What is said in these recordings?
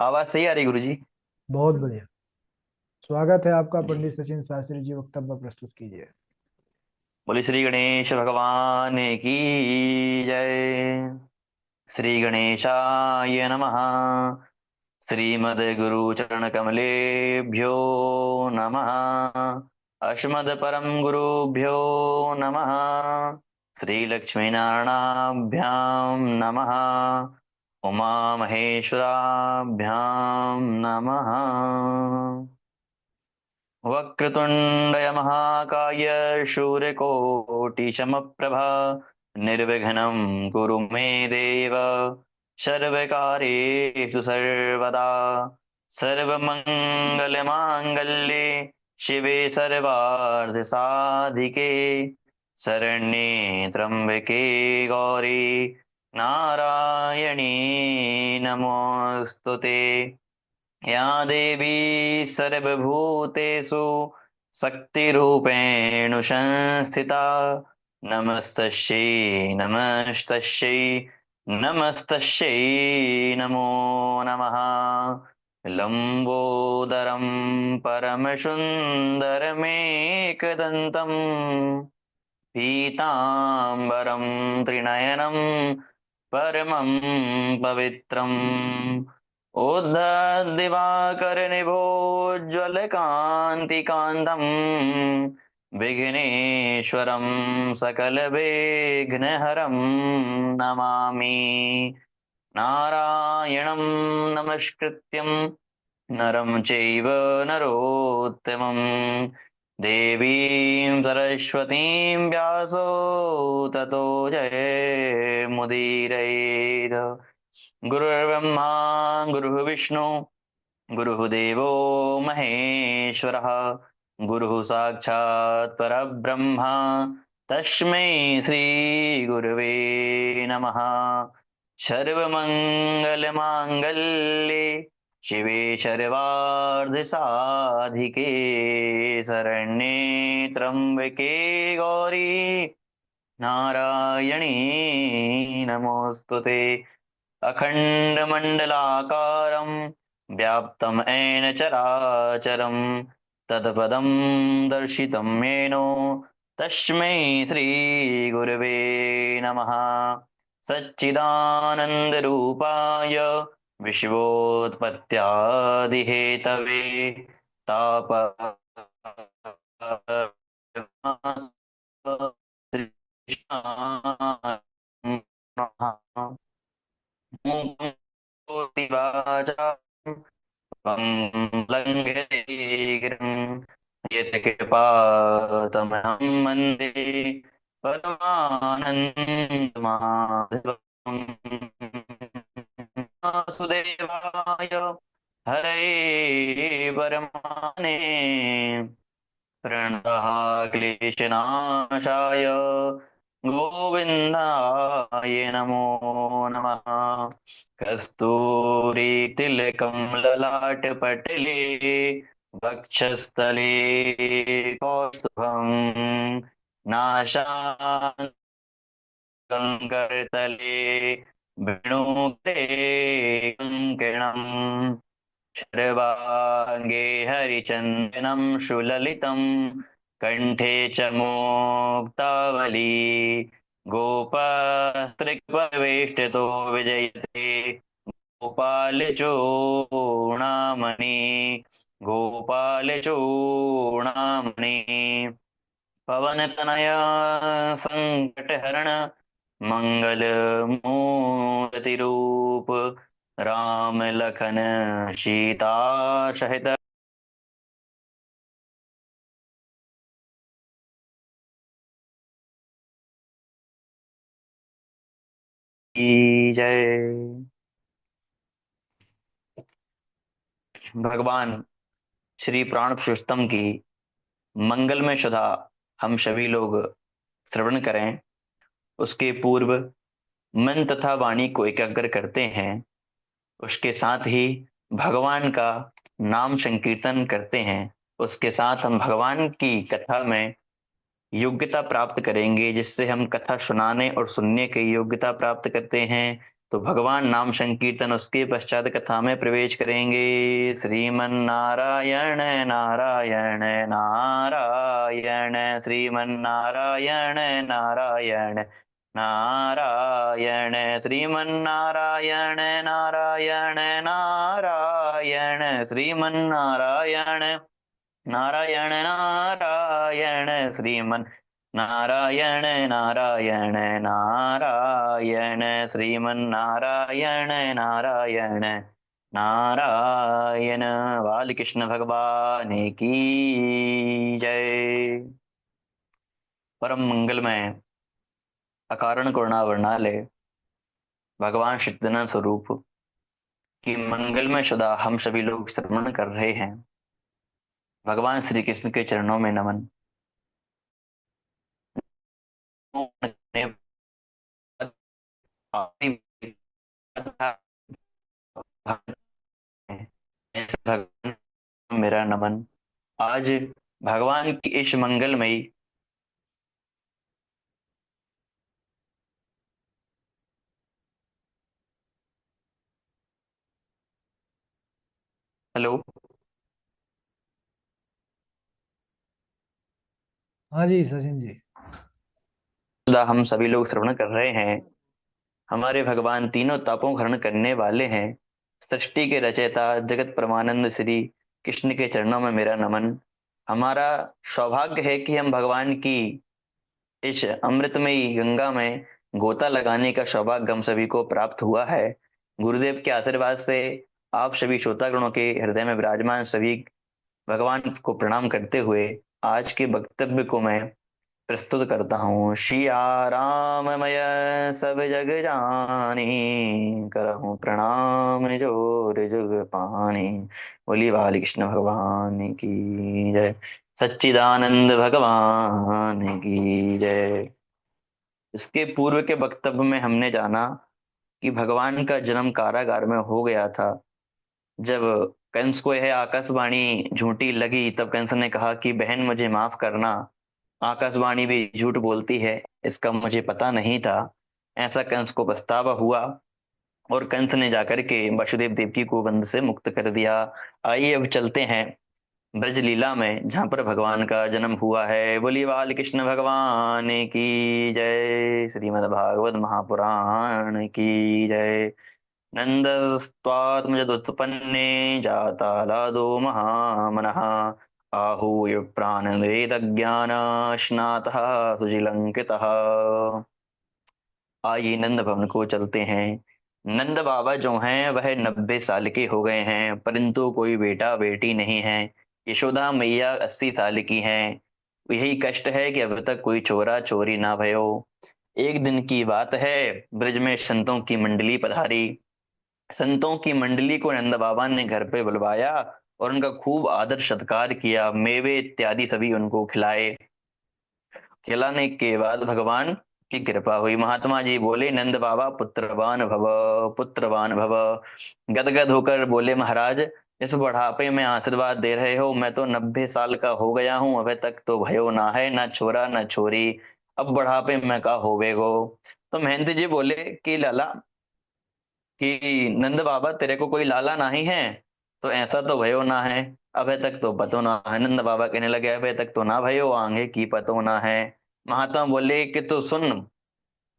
आवाज सही आ रही गुरु जी? बहुत बढ़िया। स्वागत है आपका। पंडित सचिन शास्त्री जी, वक्तव्य प्रस्तुत कीजिए। बोले श्री गणेश भगवान की जय। श्री गणेशाय नमः। श्रीमद गुरु चरण कमलेभ्यो नमः। अस्मद परम गुरुभ्यो नमः। श्री लक्ष्मी नारायणाभ्याम नमः। उमा महेश्वराभ्याम नमः। वक्रतुण्डय महाकाय शूरकोटिसमप्रभा निर्विघ्नं कुरु मे देव सर्वकार्येषु सर्वदा। सर्वमङ्गलमाङ्गल्ये शिवे सर्वार्थसाधिके शरण्ये त्र्यम्बके गौरी नारायणी नमोऽस्तुते। या देवी सर्वभूतेषु शक्तिरूपेण संस्थिता नमस्तस्यै नमस्तस्यै नमस्तस्यै नमो नमः। लम्बोदरं परमसुन्दरमेकदन्तं पीताम्बरं त्रिनयनं परमं पवित्रम् उद्धदिवाकरनिभोज्ज्वलकान्तिकान्तम् विघ्नेश्वरं सकलविघ्नहरं नमामि। नारायणं नमस्कृत्यं नरं चैव नरोत्तमं देवीं सरस्वतीं व्यासो ततो जयमुदीरयेत्। गुरुर्ब्रह्मा गुरुर्विष्णु गुरुः देवो महेश्वरः गुरुः साक्षात् परब्रह्म तस्मै श्रीगुरवे नमः। सर्वमङ्गलमाङ्गल्ये शिवे सर्वार्धसाधिके शरण्ये त्र्यम्बके गौरी नारायणी नमोऽस्तुते। अखण्डमण्डलाकारं व्याप्तं येन चराचरं तत्पदं दर्शितं येन तस्मै श्रीगुरवे नमः। सच्चिदानन्दरूपाय विश्वोत्पत्त्यादिहेतवे तापत्रयाय त्वं लङ्घयेगिरिं यत्कृपातमहं वन्दे परमानन्दमाधवम्। वासुदेवाय हरये परमाने प्रणतः क्लेशनाशाय गोविन्दाय नमो नमः। कस्तूरीतिलकं ललाटपटले वक्षस्थले कौस्तुभम् नासाकं करतले वेणुके किरणम् शर्वाङ्गे हरिचन्दनं सुललितं कण्ठे च मुक्तावली गोपस्त्रिक्पवेष्टितो विजयते गोपालचूडामणि गोपालचूडामणि पवनतनया संकटहरण मंगल मूर्ति रूप राम लखन सीता सहित की जय। भगवान श्री प्राण पुरुषोत्तम की मंगलमय सुधा हम सभी लोग श्रवण करें। उसके पूर्व मन तथा वाणी को एकाग्र करते हैं। उसके साथ ही भगवान का नाम संकीर्तन करते हैं। उसके साथ हम भगवान की कथा में योग्यता प्राप्त करेंगे, जिससे हम कथा सुनाने और सुनने की योग्यता प्राप्त करते हैं। तो भगवान नाम संकीर्तन उसके पश्चात कथा में प्रवेश करेंगे। श्रीमन नारायण नारायण नारायण, श्रीमन नारायण नारायण नारायण, श्रीमन नारायण नारायण नारायण, श्रीमन नारायण नारायण नारायण, श्रीमन नारायण नारायण नारायण, श्रीमन नारायण नारायण नारायण। बालकृष्ण भगवान की जय। परम मंगलमय अकारण करुणा वर्णालय भगवान सच्चिदानंद स्वरूप की मंगलमय सदा हम सभी लोग श्रवण कर रहे हैं। भगवान श्री कृष्ण के चरणों में नमन। भगवान मेरा नमन। आज भगवान की इस मंगलमयी हेलो हाँ जी सचिन जी। सदा हम सभी लोग श्रवण कर रहे हैं। हमारे भगवान तीनों तापों को हरण करने वाले हैं। सृष्टि के रचयिता जगत परमानंद श्री कृष्ण के चरणों में मेरा नमन। हमारा सौभाग्य है कि हम भगवान की इस अमृतमयी गंगा में गोता लगाने का सौभाग्य हम सभी को प्राप्त हुआ है। गुरुदेव के आशीर्वाद से आप सभी श्रोतागणों के हृदय में विराजमान सभी भगवान को प्रणाम करते हुए आज के वक्तव्य को मैं प्रस्तुत करता हूँ। सिया राममय सब जग जानी, करहूँ प्रणाम जोर जुग पानी। बोली बाल कृष्ण भगवान की जय। सच्चिदानंद भगवान की जय। इसके पूर्व के वक्तव्य में हमने जाना कि भगवान का जन्म कारागार में हो गया था। जब कंस को यह आकाशवाणी झूठी लगी तब कंस ने कहा कि बहन मुझे माफ करना, आकाशवाणी भी झूठ बोलती है, इसका मुझे पता नहीं था। ऐसा कंस को पछतावा हुआ और कंस ने जाकर के वसुदेव देवकी को बंद से मुक्त कर दिया। आइए अब चलते हैं ब्रज लीला में जहां पर भगवान का जन्म हुआ है। बोली बाल कृष्ण भगवान की जय। श्रीमद् भागवत महापुराण की जय। नन्दस्त्वात्मजदुत्पन्ने जाता लादो महामनः, आहूय प्राणवेदज्ञानश्नातः सुशिलंकितः। आइए नंद भवन को चलते हैं। नंद बाबा जो हैं वह 90 साल के हो गए हैं, परंतु कोई बेटा बेटी नहीं है। यशोदा मैया 80 साल की हैं। यही कष्ट है कि अब तक कोई चोरा चोरी ना भयो। एक दिन की बात है, ब्रज में संतों की मंडली पधारी। संतों की मंडली को नंद बाबा ने घर पे बुलवाया और उनका खूब आदर सत्कार किया। मेवे इत्यादि सभी उनको खिलाए। खिलाने के बाद भगवान की कृपा हुई। महात्मा जी बोले नंद बाबा पुत्रवान भव, पुत्रवान भव। गदगद होकर बोले महाराज, इस बुढ़ापे में आशीर्वाद दे रहे हो, मैं तो 90 साल का हो गया हूँ, अभी तक तो भयो ना है, ना छोरा ना छोरी, अब बुढ़ापे में का होवेगो। तो महंत जी बोले कि लाला, कि नंद बाबा तेरे को कोई लाला नहीं है, तो ऐसा तो भयो ना है, अबे तक तो पतो ना है। नंद बाबा कहने लगे अबे तक तो ना भयो, आगे की पतो ना है। महात्मा बोले कि तू सुन,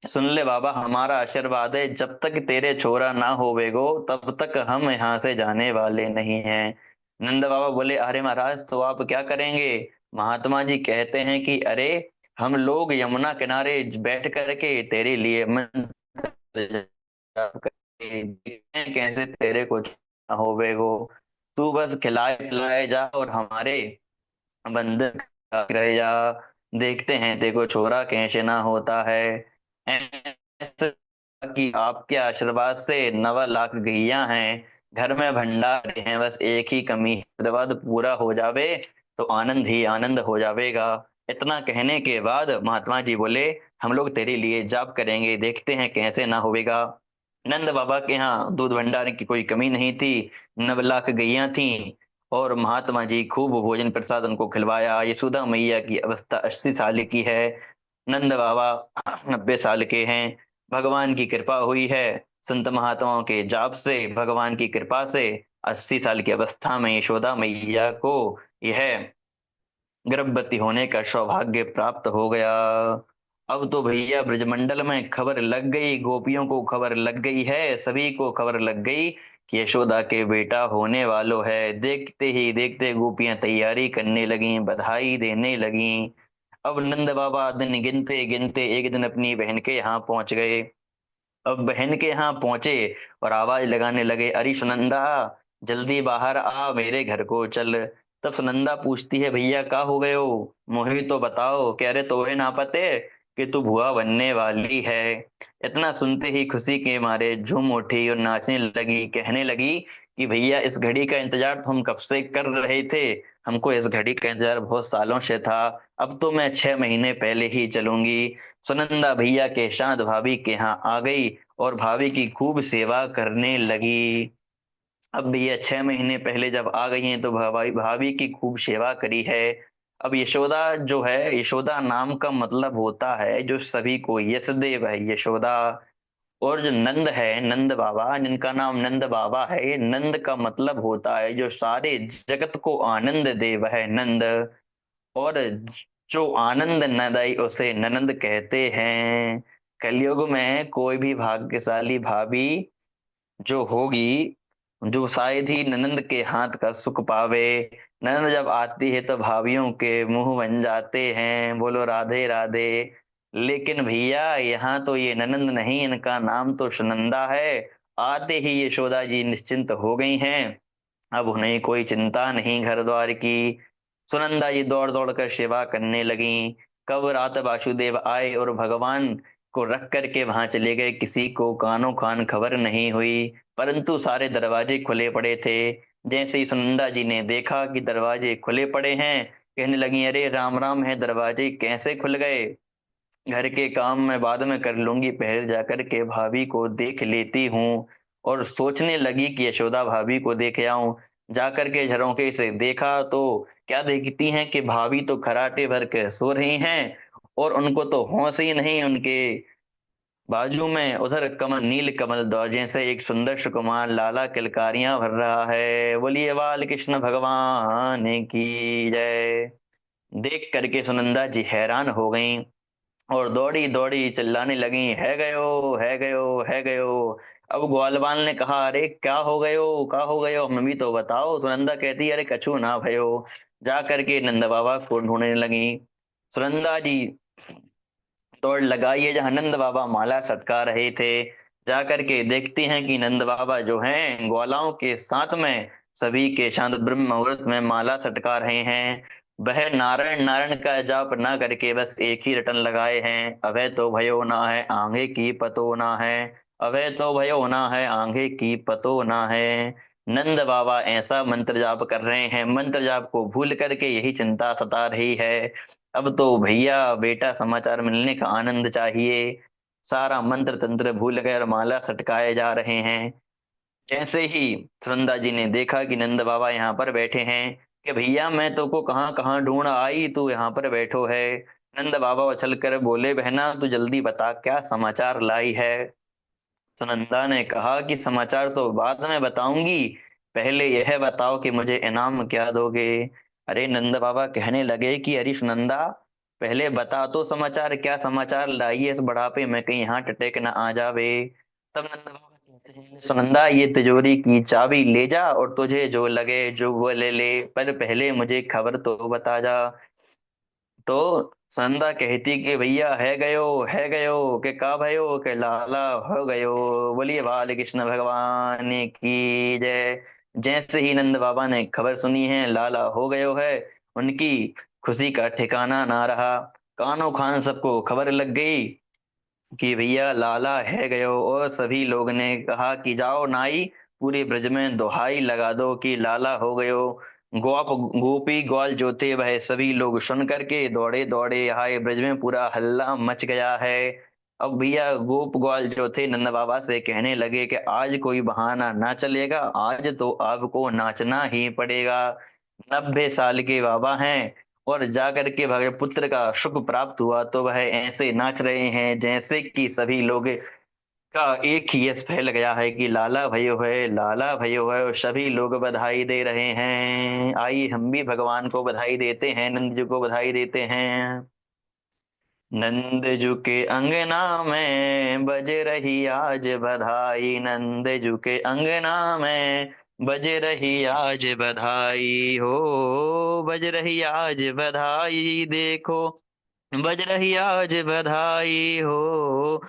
सुन ले बाबा, हमारा आशीर्वाद है, जब तक तेरे छोरा ना होवेगो तब तक हम यहाँ से जाने वाले नहीं हैं। नंद बाबा बोले अरे महाराज तो आप क्या करेंगे। महात्मा जी कहते हैं कि अरे हम लोग यमुना किनारे बैठ करके तेरे लिए मंत्र जाप करके देखते हैं कैसे तेरे को ना होवेगो। तू बस खिलाए पिलाए जा और हमारे बंधन रह जा, देखते हैं तेरे को छोरा कैसे ना होता है। ऐसे कि आपके आशीर्वाद से 9 लाख गैया हैं, घर में भंडार हैं, बस एक ही कमी है, आशीर्वाद पूरा हो जावे तो आनंद ही आनंद हो जावेगा। इतना कहने के बाद महात्मा जी बोले हम लोग तेरे लिए जाप करेंगे, देखते हैं कैसे ना होवेगा। नंद बाबा के यहाँ दूध भंडार की कोई कमी नहीं थी, 9 लाख गैया थी और महात्मा जी खूब भोजन प्रसाद उनको खिलवाया। यशोदा मैया की अवस्था 80 साल की है, नंद बाबा 90 साल के हैं। भगवान की कृपा हुई है, संत महात्माओं के जाप से, भगवान की कृपा से 80 साल की अवस्था में यशोदा मैया को यह गर्भवती होने का सौभाग्य प्राप्त हो गया। अब तो भैया ब्रजमंडल में खबर लग गई, गोपियों को खबर लग गई है, सभी को खबर लग गई कि यशोदा के बेटा होने वालो है। देखते ही देखते गोपियां तैयारी करने लगी, बधाई देने लगी। अब नंद बाबा दिन गिनते गिनते एक दिन अपनी बहन के यहाँ पहुंच गए। अब बहन के यहाँ पहुंचे और आवाज लगाने लगे, अरे सुनंदा, जल्दी बाहर आ, मेरे घर को चल। तब सुनंदा पूछती है, भैया का हो गए हो, मुझे तो बताओ। कह रहे, तो है ना पते कि तू भुआ बनने वाली है। इतना सुनते ही खुशी के मारे झूम उठी और नाचने लगी, कहने लगी कि भैया इस घड़ी का इंतजार तो हम कब से कर रहे थे, हमको इस घड़ी का इंतजार बहुत सालों से था। अब तो मैं 6 महीने पहले ही चलूंगी। सुनंदा भैया के शांत भाभी के यहाँ आ गई और भाभी की खूब सेवा करने लगी। अब भैया 6 महीने पहले जब आ गई हैं तो भाभी भाभी की खूब सेवा करी है। अब यशोदा जो है, यशोदा नाम का मतलब होता है जो सभी को यशदेव है, यशोदा। और जो नंद है, नंद बाबा, जिनका नाम नंद बाबा है, ये नंद का मतलब होता है जो सारे जगत को आनंद दे, वह है नंद। और जो आनंद नदाई उसे ननंद कहते हैं। कलयुग में कोई भी भाग्यशाली भाभी जो होगी, जो शायद ही ननंद के हाथ का सुख पावे। ननंद जब आती है तो भाभीियों के मुंह बन जाते हैं, बोलो राधे राधे। लेकिन भैया यहाँ तो ये ननंद नहीं, इनका नाम तो सुनंदा है। आते ही यशोदा जी निश्चिंत हो गई हैं। अब उन्हें कोई चिंता नहीं घर द्वार की। सुनंदा जी दौड़ दौड़ कर सेवा करने लगी। कब रात वासुदेव आए और भगवान को रख करके वहां चले गए, किसी को कानो कान खबर नहीं हुई। परंतु सारे दरवाजे खुले पड़े थे। जैसे ही सुनंदा जी ने देखा कि दरवाजे खुले पड़े हैं, कहने लगी, अरे राम राम है, दरवाजे कैसे खुल गए। घर के काम मैं बाद में कर लूंगी, पहले जाकर के भाभी को देख लेती हूँ। और सोचने लगी कि यशोदा भाभी को देख आऊं। जाकर के झरोखे से देखा तो क्या देखती हैं कि भाभी तो खराटे भर के सो रही हैं। और उनको तो होश ही नहीं, उनके बाजू में उधर कमल, नील कमल ध्वज से एक सुंदर सुकुमार लाला किलकारियां भर रहा है। बोलिए बाल कृष्ण भगवान की जय। देख करके सुनंदा जी हैरान हो गई और दौड़ी दौड़ी चिल्लाने लगी, है गयो है गयो है गयो। अब ग्वालवाल ने कहा, अरे क्या हो गयो, क्या हो गयो, हमें भी तो बताओ। सुनंदा कहती, अरे कछु ना भयो। जा करके नंद बाबा को ढूंढने लगी। सुनंदा जी दौड़ लगाई जहाँ नंद बाबा माला सटका रहे थे। जा करके देखती हैं कि नंद बाबा जो हैं ग्वालाओं के साथ में सभी के शांत ब्रह्म मुहूर्त में माला सटका रहे हैं। वह नारायण नारायण का जाप ना करके बस एक ही रटन लगाए हैं, अभय तो भयो ना है, आंगे की पतो ना है। अभय तो भयो ना है, आंगे की पतो ना है। नंद बाबा ऐसा मंत्र जाप कर रहे हैं, मंत्र जाप को भूल करके यही चिंता सता रही है। अब तो भैया बेटा समाचार मिलने का आनंद चाहिए। सारा मंत्र तंत्र भूल गए और माला सटकाए जा रहे हैं। जैसे ही सुनंदा जी ने देखा कि नंद बाबा यहाँ पर बैठे हैं, कि भैया मैं तो को कहाँ कहाँ ढूंढ आई, तू यहाँ पर बैठो है। नंद बाबा उछल कर बोले, बहना तू जल्दी बता क्या समाचार लाई है। सुनंदा ने कहा कि समाचार तो बाद में बताऊंगी, पहले यह बताओ कि मुझे इनाम क्या दोगे। अरे नंद बाबा कहने लगे कि अरे सुनंदा, पहले बता तो समाचार, क्या समाचार लाई है इस बुढ़ापे में, कहीं यहाँ टटेक न आ जावे। तब नंद बाबा कहते हैं, सुनंदा ये तिजोरी की चाबी ले जा और तुझे जो लगे जो वो ले ले, पर पहले मुझे खबर तो बता जा। तो संदा कहती कि भैया है गयो के का भयो के लाला हो गयो। बोलिए बाल कृष्ण भगवान की जय। जैसे ही नंद बाबा ने खबर सुनी है लाला हो गयो है, उनकी खुशी का ठिकाना ना रहा। कानों खान सबको खबर लग गई कि भैया लाला है गयो। और सभी लोग ने कहा कि जाओ नाई, पूरे ब्रज में दोहाई लगा दो कि लाला हो गयो। गोप गोपी ग्वाल जो थे वह सभी लोग सुन करके दौड़े दौड़े आए, ब्रज में पूरा हल्ला मच गया है। अब भैया गोप ग्वाल जो थे नंद बाबा से कहने लगे कि आज कोई बहाना ना चलेगा, आज तो आपको नाचना ही पड़ेगा। 90 साल के बाबा हैं और जाकर के भगत पुत्र का सुख प्राप्त हुआ तो वह ऐसे नाच रहे हैं जैसे कि सभी लोग का एक ही यश फैल गया है कि लाला भयो है, लाला भयो है, और सभी लोग बधाई दे रहे हैं। आइए हम भी भगवान को बधाई देते हैं, नंद जी को बधाई देते हैं। नंद जू के अंगना में बज रही आज बधाई, नंद जू के अंगना में बज रही आज बधाई हो, बज रही आज बधाई देखो, बज रही आज बधाई हो,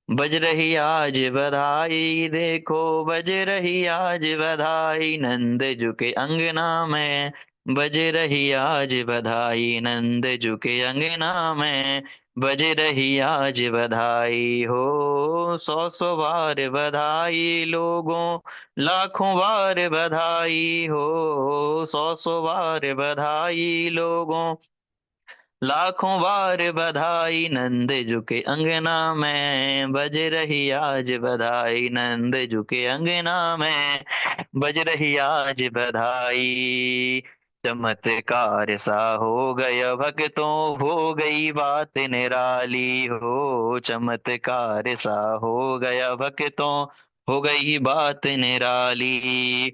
बज रही आज बधाई देखो, बज रही आज बधाई, नंद जू के अंगना में बज रही आज बधाई, नंद जू के अंगना में बज रही आज बधाई हो। सौ सौ बार बधाई लोगों, लाखों बार बधाई हो, सौ सौ बार बधाई लोगों, लाखों बार बधाई, नंद झुके अंगना में बज रही आज बधाई, नंद झुके अंगना में बज रही आज बधाई। चमत्कार सा हो गया भक्तों, हो गई बात निराली हो, चमत्कार सा हो गया भक्तों, हो गई बात निराली।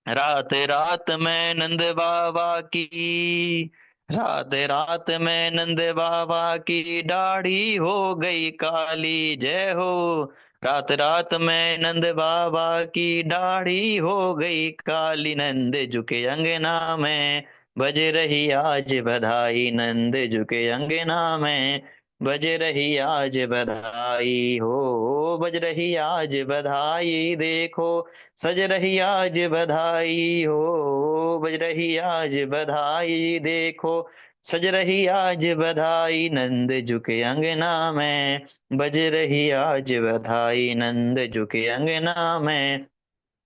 रात रात में नंद बाबा की, रात रात में नंद बाबा की दाढ़ी हो गई काली, जय हो। रात रात में नंद बाबा की दाढ़ी हो गई काली, नंद झुके अंगना में बज रही आज बधाई, नंद झुके अंगना में बज रही आज बधाई हो, बज रही आज बधाई देखो, सज रही आज बधाई हो, बज रही आज बधाई देखो, सज रही आज बधाई, नंद झुके अंगना में बज रही आज बधाई, नंद झुके अंगना में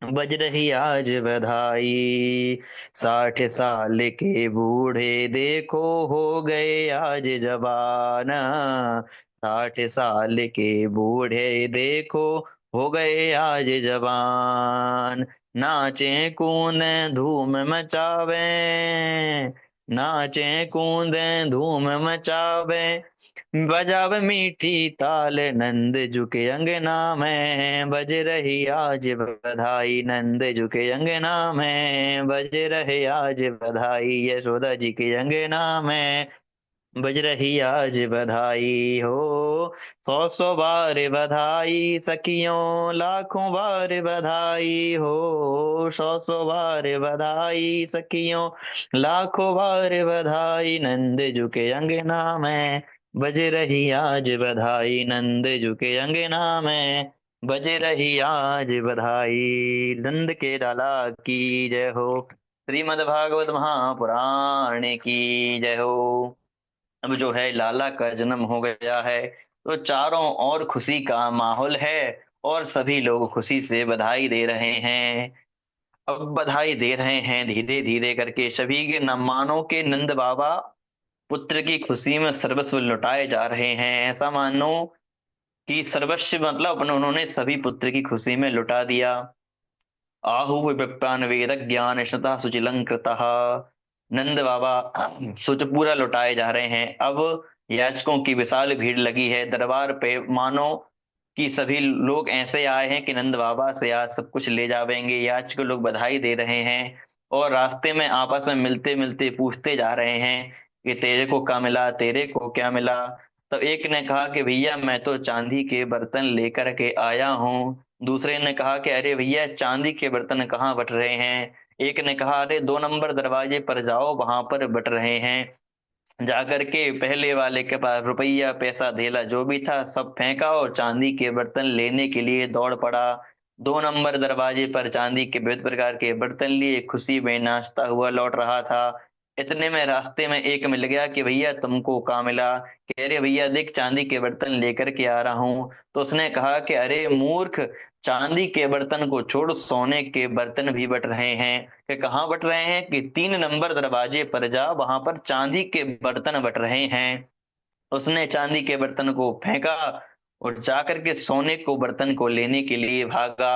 बज रही आज बधाई। 60 साल के बूढ़े देखो हो गए आज जवान, 60 साल के बूढ़े देखो हो गए आज जवान। नाचे कूदे धूम मचावे, नाचे कूदे धूम मचावे, बजावे मीठी ताल, नंद झुके अंगना में बज रही आज बधाई, नंद झुके अंगना में बज रहे आज बधाई, यशोदा जी के अंगना में बज रही आज बधाई हो। सौ सौ बार बधाई सखियों, लाखों बार बधाई हो, सौ सौ बार बधाई सखियों, लाखों बार बधाई, नंद झुके अंगना में बज रही आज बधाई, नंद झुके अंगना में बज रही आज बधाई। नंद के लाला की जय हो, श्रीमद् भागवत महापुराण की जय हो। अब जो है लाला का जन्म हो गया है, तो चारों ओर खुशी का माहौल है और सभी लोग खुशी से बधाई दे रहे हैं। अब बधाई दे रहे हैं धीरे धीरे करके सभी के न मानो के नंद बाबा पुत्र की खुशी में सर्वस्व लुटाए जा रहे हैं। ऐसा मानो कि सर्वस्व मतलब अपने उन्होंने सभी पुत्र की खुशी में लुटा दिया। आहु विप्रान वेद ज्ञान शता सुचिलंकृतः, नंद बाबा सुच पूरा लुटाए जा रहे हैं। अब याचकों की विशाल भीड़ लगी है दरबार पे, मानो कि सभी लोग ऐसे आए हैं कि नंद बाबा से आज सब कुछ ले जावेंगे। याचक लोग बधाई दे रहे हैं और रास्ते में आपस में मिलते मिलते पूछते जा रहे हैं कि तेरे को क्या मिला, तेरे को क्या मिला। तो एक ने कहा कि भैया मैं तो चांदी के बर्तन लेकर के आया हूँ। दूसरे ने कहा कि अरे भैया चांदी के बर्तन कहाँ बट रहे हैं। एक ने कहा अरे 2 नंबर दरवाजे पर जाओ वहां पर बट रहे हैं। जाकर के पहले वाले के पास रुपया पैसा धेला जो भी था सब फेंका और चांदी के बर्तन लेने के लिए दौड़ पड़ा। 2 नंबर दरवाजे पर चांदी के विविध प्रकार के बर्तन लिए खुशी में नाचता हुआ लौट रहा था। इतने में रास्ते में एक मिल गया कि भैया तुमको कहाँ मिला। कह रहे भैया देख चांदी के बर्तन लेकर के आ रहा हूँ। तो उसने कहा कि अरे मूर्ख, चांदी के बर्तन को छोड़ सोने के बर्तन भी बट रहे हैं। कि कहाँ बट रहे हैं कि 3 नंबर दरवाजे पर जा वहां पर चांदी के बर्तन बट रहे हैं। उसने चांदी के बर्तन को फेंका और जाकर के सोने को बर्तन को लेने के लिए भागा।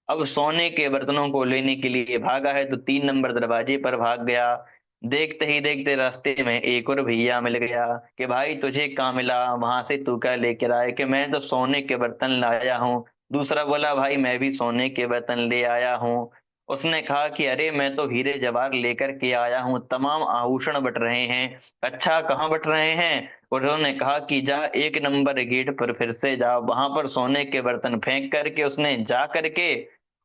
अब सोने के बर्तनों को लेने के लिए भागा है तो 3 नंबर दरवाजे पर भाग गया। देखते ही देखते रास्ते में एक और भैया मिल गया कि भाई तुझे कहाँ मिला, वहां से तू क्या लेकर आए, कि मैं तो सोने के बर्तन लाया हूँ। दूसरा बोला भाई मैं भी सोने के बर्तन ले आया हूँ। उसने कहा कि अरे मैं तो हीरे जवाहर लेकर के आया हूँ, तमाम आभूषण बट रहे हैं। अच्छा कहाँ बट रहे हैं? उन्होंने कहा कि जा 1 नंबर गेट पर फिर से जा, वहां पर सोने के बर्तन फेंक करके उसने जा करके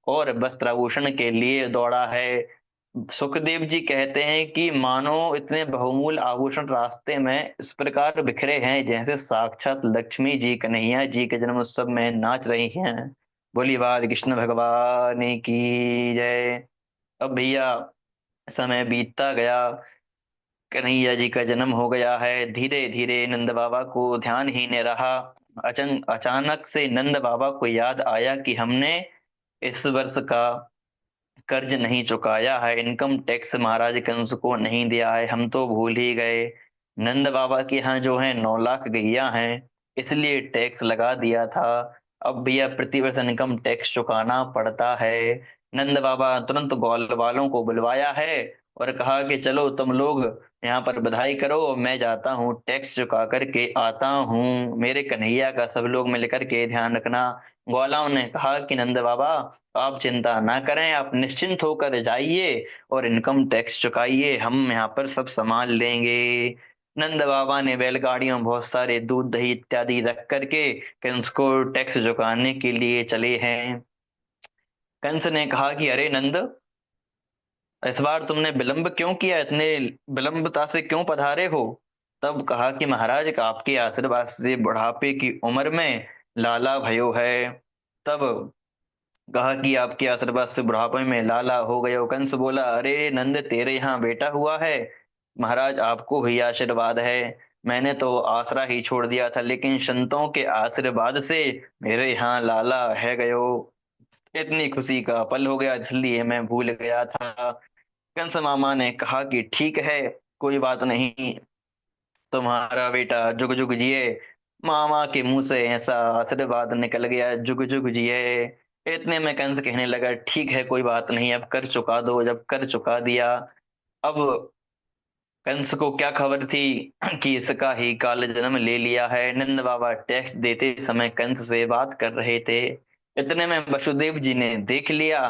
और वस्त्राभूषण के लिए दौड़ा है। सुखदेव जी कहते हैं कि मानो इतने बहुमूल्य आभूषण रास्ते में इस प्रकार बिखरे हैं जैसे साक्षात लक्ष्मी जी कन्हैया जी के जन्म उत्सव में नाच रही हैं। बोली बाल कृष्ण भगवान की जय। अब भैया समय बीतता गया, कन्हैया जी का जन्म हो गया है। धीरे धीरे नंद बाबा को ध्यान ही नहीं रहा। अचानक से नंद बाबा को याद आया कि हमने इस वर्ष का कर्ज नहीं चुकाया है, इनकम टैक्स महाराज कंस को नहीं दिया है, हम तो भूल ही गए। नंद बाबा के यहाँ जो है 9 लाख गैया हैं, इसलिए टैक्स लगा दिया था। अब भैया प्रतिवर्ष इनकम टैक्स चुकाना पड़ता है। नंद बाबा तुरंत ग्वाल वालों को बुलवाया है और कहा कि चलो तुम लोग यहाँ पर बधाई करो, मैं जाता हूँ टैक्स चुका करके आता हूँ, मेरे कन्हैया का सब लोग मिलकर के ध्यान रखना। ग्वालाओं ने कहा कि नंद बाबा आप चिंता ना करें, आप निश्चिंत होकर जाइए और इनकम टैक्स चुकाइए, हम यहाँ पर सब संभाल लेंगे। नंद बाबा ने बैलगाड़ियों में बहुत सारे दूध दही इत्यादि रख करके कंस को टैक्स चुकाने के लिए चले हैं। कंस ने कहा कि अरे नंद, इस बार तुमने विलंब क्यों किया, इतने विलंबता से क्यों पधारे हो? तब कहा कि महाराज का आपके आशीर्वाद से बुढ़ापे की उम्र में लाला भयो है। तब कहा कि आपके आशीर्वाद से बुढ़ापे में लाला हो गए हो। कंस बोला अरे नंद तेरे यहाँ बेटा हुआ है, महाराज आपको ही आशीर्वाद है, मैंने तो आसरा ही छोड़ दिया था, लेकिन संतों के आशीर्वाद से मेरे यहाँ लाला है गयो। इतनी खुशी का पल हो गया इसलिए मैं भूल गया था। कंस मामा ने कहा कि ठीक है, कोई बात नहीं, तुम्हारा बेटा जुग जुग जिए। मामा के मुंह से ऐसा आशीर्वाद निकल गया, जुग जुग जिए। इतने में कंस कहने लगा ठीक है कोई बात नहीं, अब कर चुका दो। जब कर चुका दिया, अब कंस को क्या खबर थी कि इसका ही काल जन्म ले लिया है। नंद बाबा टैक्स देते समय कंस से बात कर रहे थे। इतने में वसुदेव जी ने देख लिया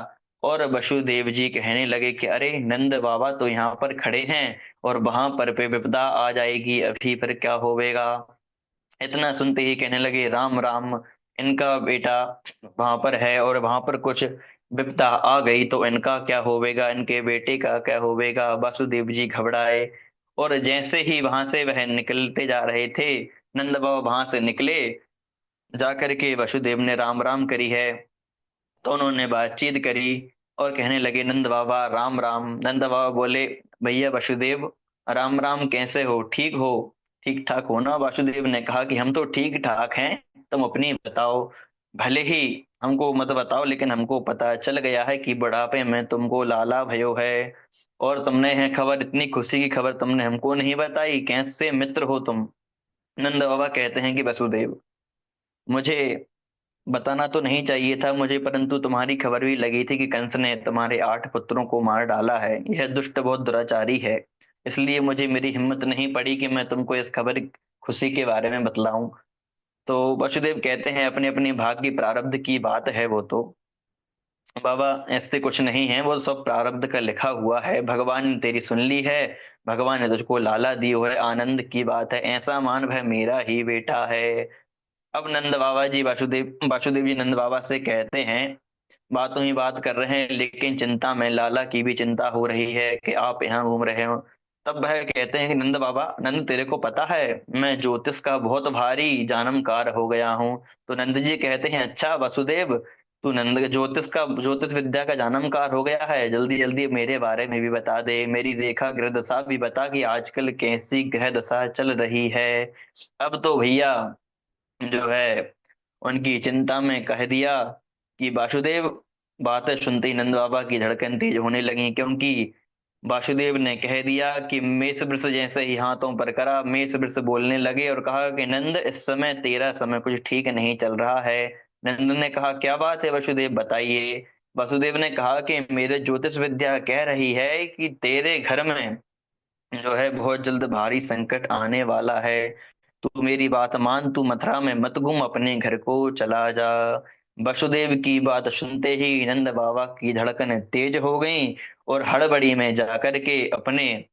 और वसुदेव जी कहने लगे कि अरे नंद बाबा तो यहाँ पर खड़े हैं और वहां पर पे विपदा आ जाएगी, अभी पर क्या होवेगा। इतना सुनते ही कहने लगे राम राम, इनका बेटा वहां पर है और वहां पर कुछ विपदा आ गई तो इनका क्या होवेगा, इनके बेटे का क्या होवेगा। वासुदेव जी घबराए और जैसे ही वहां से वह निकलते जा रहे थे, नंद बाबा वहां से निकले, जाकर के वसुदेव ने राम राम करी है। तो उन्होंने बातचीत करी और कहने लगे नंद बाबा राम राम। नंद बाबा बोले भैया वसुदेव, राम राम, कैसे हो, ठीक हो, ठीक ठाक हो ना? वासुदेव ने कहा कि हम तो ठीक ठाक हैं, तुम अपनी बताओ। भले ही हमको मत बताओ, लेकिन हमको पता चल गया है कि बुढ़ापे में तुमको लाला भयो है, और तुमने है खबर, इतनी खुशी की खबर तुमने हमको नहीं बताई, कैसे मित्र हो तुम? नंद बाबा कहते हैं कि वसुदेव, मुझे बताना तो नहीं चाहिए था मुझे, परंतु तुम्हारी खबर भी लगी थी कि कंस ने तुम्हारे 8 पुत्रों को मार डाला है, यह दुष्ट बहुत दुराचारी है, इसलिए मुझे मेरी हिम्मत नहीं पड़ी कि मैं तुमको इस खबर खुशी के बारे में बतलाऊं। तो वसुदेव कहते हैं अपने अपने भाग्य प्रारब्ध की बात है वो तो, बाबा ऐसे कुछ नहीं है, वो सब प्रारब्ध का लिखा हुआ है, भगवान ने तेरी सुन ली है, भगवान ने तुझको लाला दी हो है, आनंद की बात है, ऐसा मान वह मेरा ही बेटा है। अब नंद बाबा जी वासुदेव जी नंद बाबा से कहते हैं बातों ही बात कर रहे हैं, लेकिन चिंता में लाला की भी चिंता हो रही है कि आप यहाँ घूम रहे हो। तब वह कहते हैं कि नंद बाबा, नंद तेरे को पता है मैं ज्योतिष का बहुत भारी जानकार हो गया हूँ। तो नंद जी कहते हैं अच्छा वसुदेव, तू नंद ज्योतिष विद्या का जानकार हो गया है, जल्दी जल्दी मेरे बारे में भी बता दे, मेरी रेखा ग्रह दशा भी बता कि आजकल कैसी ग्रह दशा चल रही है। अब तो भैया जो है उनकी चिंता में कह दिया कि वासुदेव, बातें सुनते ही नंद बाबा की धड़कन तेज होने लगी, क्योंकि वासुदेव ने कह दिया कि मेष वृष जैसे ही हाथों पर करा, मेष वृष बोलने लगे और कहा कि नंद इस समय तेरा समय कुछ ठीक नहीं चल रहा है। नंद ने कहा क्या बात है वसुदेव बताइए। वासुदेव ने कहा कि मेरे ज्योतिष विद्या कह रही है कि तेरे घर में जो है बहुत जल्द भारी संकट आने वाला है। तू मेरी बात मान, तू मथुरा में मत घूम, अपने घर को चला जा। वसुदेव की बात सुनते ही नंद बाबा की धड़कन तेज हो गई, और हड़बड़ी में जाकर के अपने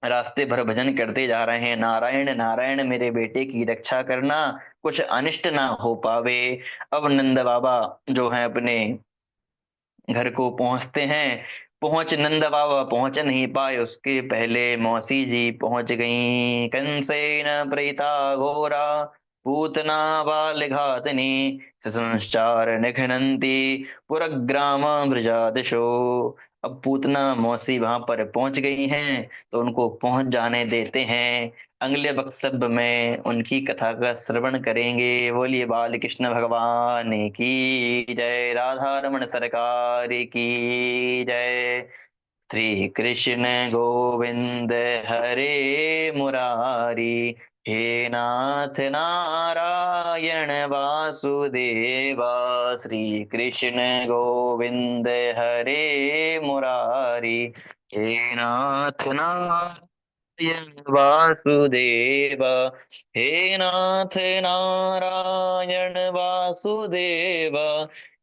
रास्ते भर भजन करते जा रहे हैं, नारायण नारायण मेरे बेटे की रक्षा करना, कुछ अनिष्ट ना हो पावे। अब नंद बाबा जो है अपने घर को पहुंचते हैं। पहुंच नंद बाबा पहुंच नहीं पाए, उसके पहले मौसी जी पहुंच गईं। कंसेन प्रेता घोरा पूतना बाल घातनी, संचार निघ्नन्ति पुरग्राम दिशो। अब पूतना मौसी वहां पर पहुंच गई हैं, तो उनको पहुंच जाने देते हैं। अगले वक्तव्य में उनकी कथा का श्रवण करेंगे। बोलिए बाल कृष्ण भगवान की जय, राधा रमण सरकार की जय। श्री कृष्ण गोविंद हरे मुरारी, हे नाथ नारायण वासुदेवा। श्री कृष्ण गोविंद हरे मुरारी, हे नाथ नारायण वासुदेव। हे नाथ नारायण वासुदेव,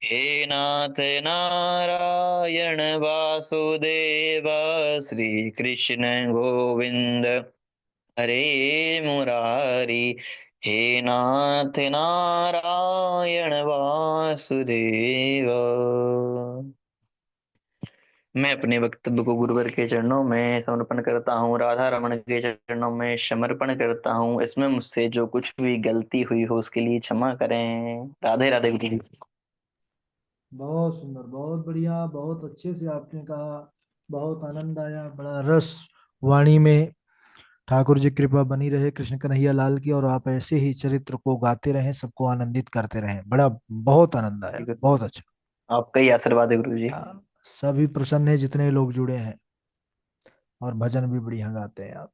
हे नाथ नारायण वासुदेव। श्री कृष्ण गोविंद हरे मुरारी, हे नाथ नारायण वासुदेव। मैं अपने वक्तव्य को गुरुवर के चरणों में समर्पण करता हूँ, राधा रमण के चरणों में समर्पण करता हूँ। इसमें मुझसे जो कुछ भी गलती हुई हो उसके लिए क्षमा करें। राधे राधे गुरु जी। बहुत सुंदर, बहुत बढ़िया, बहुत अच्छे से आपने कहा। बहुत आनंद आया, बड़ा रस वाणी में। ठाकुर जी कृपा बनी रहे कृष्ण कन्हैया लाल की, और आप ऐसे ही चरित्र को गाते रहें, सबको आनंदित करते रहें। बड़ा बहुत आनंद आया, बहुत अच्छा। आपका ही आशीर्वाद है गुरु जी। सभी प्रसन्न है जितने लोग जुड़े हैं, और भजन भी बढ़िया गाते हैं आप।